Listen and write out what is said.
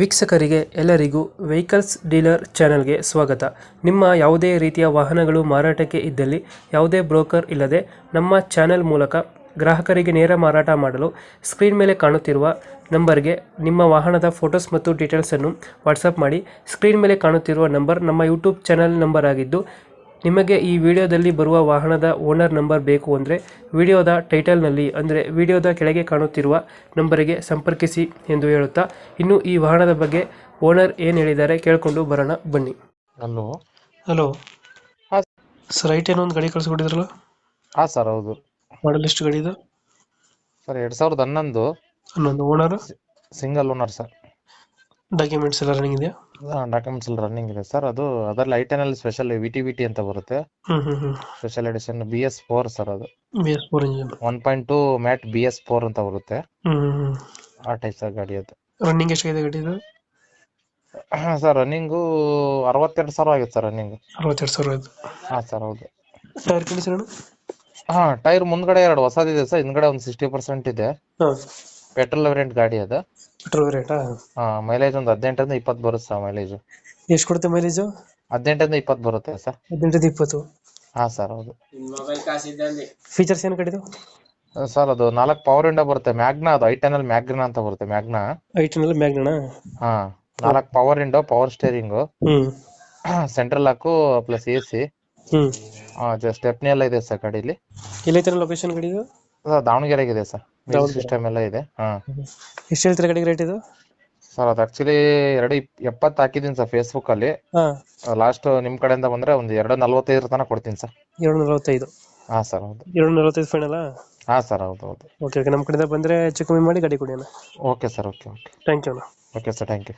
ವೀಕ್ಷಕರಿಗೆ ಎಲ್ಲರಿಗೂ vehicles dealer ಚಾನೆಲ್ಗೆ ಸ್ವಾಗತ. ನಿಮ್ಮ ಯಾವುದೇ ರೀತಿಯ ವಾಹನಗಳು ಮಾರಾಟಕ್ಕೆ ಇದ್ದಲ್ಲಿ ಯಾವುದೇ ಬ್ರೋಕರ್ ಇಲ್ಲದೆ ನಮ್ಮ ಚಾನೆಲ್ ಮೂಲಕ ಗ್ರಾಹಕರಿಗೆ ನೇರ ಮಾರಾಟ ಮಾಡಲು ಸ್ಕ್ರೀನ್ ಮೇಲೆ ಕಾಣುತ್ತಿರುವ ನಂಬರ್ಗೆ ನಿಮ್ಮ ವಾಹನದ ಫೋಟೋಸ್ ಮತ್ತು ಡೀಟೇಲ್ಸನ್ನು ವಾಟ್ಸಪ್ ಮಾಡಿ. ಸ್ಕ್ರೀನ್ ಮೇಲೆ ಕಾಣುತ್ತಿರುವ ನಂಬರ್ ನಮ್ಮ ಯೂಟ್ಯೂಬ್ ಚಾನೆಲ್ ನಂಬರ್ ಆಗಿದ್ದು, ನಿಮಗೆ ಈ ವಿಡಿಯೋದಲ್ಲಿ ಬರುವ ವಾಹನದ ಓನರ್ ನಂಬರ್ ಬೇಕು ಅಂದರೆ ವಿಡಿಯೋದ ಟೈಟಲ್ನಲ್ಲಿ ಅಂದರೆ ವಿಡಿಯೋದ ಕೆಳಗೆ ಕಾಣುತ್ತಿರುವ ನಂಬರಿಗೆ ಸಂಪರ್ಕಿಸಿ ಎಂದು ಹೇಳುತ್ತಾ, ಇನ್ನು ಈ ವಾಹನದ ಬಗ್ಗೆ ಓನರ್ ಏನು ಹೇಳಿದ್ದಾರೆ ಕೇಳಿಕೊಂಡು ಬರೋಣ ಬನ್ನಿ. ಹಲೋ. ಹಲೋ ಹಾ ಸರ್, ಐಟೇನೋ ಒಂದು ಗಾಡಿ ಕಳಿಸ್ಕೊಟ್ಟಿದ್ರಲ್ಲ, ಹಾ ಸರ್, ಹೌದು ಮಾಡಲ್ ಎಷ್ಟು ಗಾಡಿ ಇದು? ಸರ್. 2011 ಹನ್ನೊಂದು. Owner? Single owner sir. Documents ಎಲ್ಲ ರನ್ನಿಂಗ್ ಇದೆಯಾ? ಡಾಕ್ಯುಮೆಂಟ್ಸ್ ಎಲ್ಲ ರನ್ನಿಂಗ್ ಇದೆ ಸರ್. ಅದರಲ್ಲಿ ಐಟೆನಲ್ಲಿ ಸ್ಪೆಷಲ್ ವಿಟಿ ಅಂತ ಬರುತ್ತೆ. Special edition BS4 sir. ಅದು BS4 ಇಂಜಿನ್ 1.2 ಮ್ಯಾಟ್ BS4 ಅಂತ ಬರುತ್ತೆ. ಆ ಟೈಪ್ ಸರ್ ಗಾಡಿ ಅದು. ರನ್ನಿಂಗ್ ಎಷ್ಟಾಗಿದೆ ಗಾಡಿ ಇದು? ಸರ್ ರನ್ನಿಂಗು 62,000 ಆಗಿತ್ತು ಸರ್. ರನ್ನಿಂಗ್ 62,000 ಆಯ್ತು. ಹಾ ಸರ್, ಹೌದು. Tyre condition? ಟೈರ್ ಮುಂದ್ಗಡೆ 2 ಹೊಸದಿದೆ ಸರ್, ಹಿಂದ್ಗಡೆ ಒಂದು 60% ಇದೆ. ಪೆಟ್ರೋಲ್ ವೇರಿಯಂಟ್ ಗಾಡಿ ಅದು. ಪೆಟ್ರೋಲ್ ರೇಟಾ? ಮೈಲೇಜ್ ಒಂದು 18 ಇಂದ 20 ಬರುತ್ತೆ ಸರ್. ಮೈಲೇಜ್ ಎಷ್ಟು ಕೊಡುತ್ತೆ ಮೈಲೇಜ್? 18 ಇಂದ 20 ಬರುತ್ತೆ ಸರ್. 18 20. ಹಾ ಸರ್, ಹೌದು. ಫೀಚರ್ಸ್ ಏನು ಕಡಿದು ಸರ್ ಅದು 4 ಪವರ್ ವಿಂಡೋ ಬರುತ್ತೆ. ಮ್ಯಾಗ್ನಾ, ಅದು ಐಟೆನಲ್ ಮ್ಯಾಗ್ನಾ ಅಂತ ಬರುತ್ತೆ. ಮ್ಯಾಗ್ನಾ ಐಟನಲ್ಲಿ ಮ್ಯಾಗ್ನಾ? ಹಾ, 4 power window, power steering, central lock plus AC. Stepney ಎಲ್ಲ ಇದೆ ಸರ್ ಗಾಡಿಲಿ. ಎಲ್ಲೈತೆ ಲೊಕೇಶನ್ ಗಾಡಿ ಇದು? ದಾವಣಗೆರೆಗಿದೆ ಸರ್. ಮ್ಯೂಸಿಕ್ ಸಿಸ್ಟಮ್ ಎಲ್ಲ ಇದೆ. ಎಷ್ಟು ಹೇಳ್ತೀರಾ ಗಾಡಿಗೆ ರೇಟ್ ಇದು? ಸರ್ ಅದು ಆಕ್ಚುಲಿ 2.70 ಹಾಕಿದೀನಿ ಸರ್ ಫೇಸ್ಬುಕ್ ಅಲ್ಲಿ. ಲಾಸ್ಟ್ ನಿಮ್ ಕಡೆಯಿಂದ ಬಂದ್ರೆ ಒಂದು 2.45 ತನಕ ಕೊಡ್ತೀನಿ ಸರ್. 2.45? ಹಾ ಸರ್, ಹೌದು. 2.45 ಫೈನಲ್? ಹಾ ಸರ್, ಹೌದು ಹೌದು. ಓಕೆ ಓಕೆ, ನಮ್ಮ ಕಡೆಯಿಂದ ಬಂದರೆ ಹೆಚ್ಚು ಕಮ್ಮಿ ಮಾಡಿ ಗಾಡಿ ಕೊಡಿ ಅಣ್ಣ. Okay sir, okay okay. Thank you ಅಣ್ಣ. Okay sir, thank you.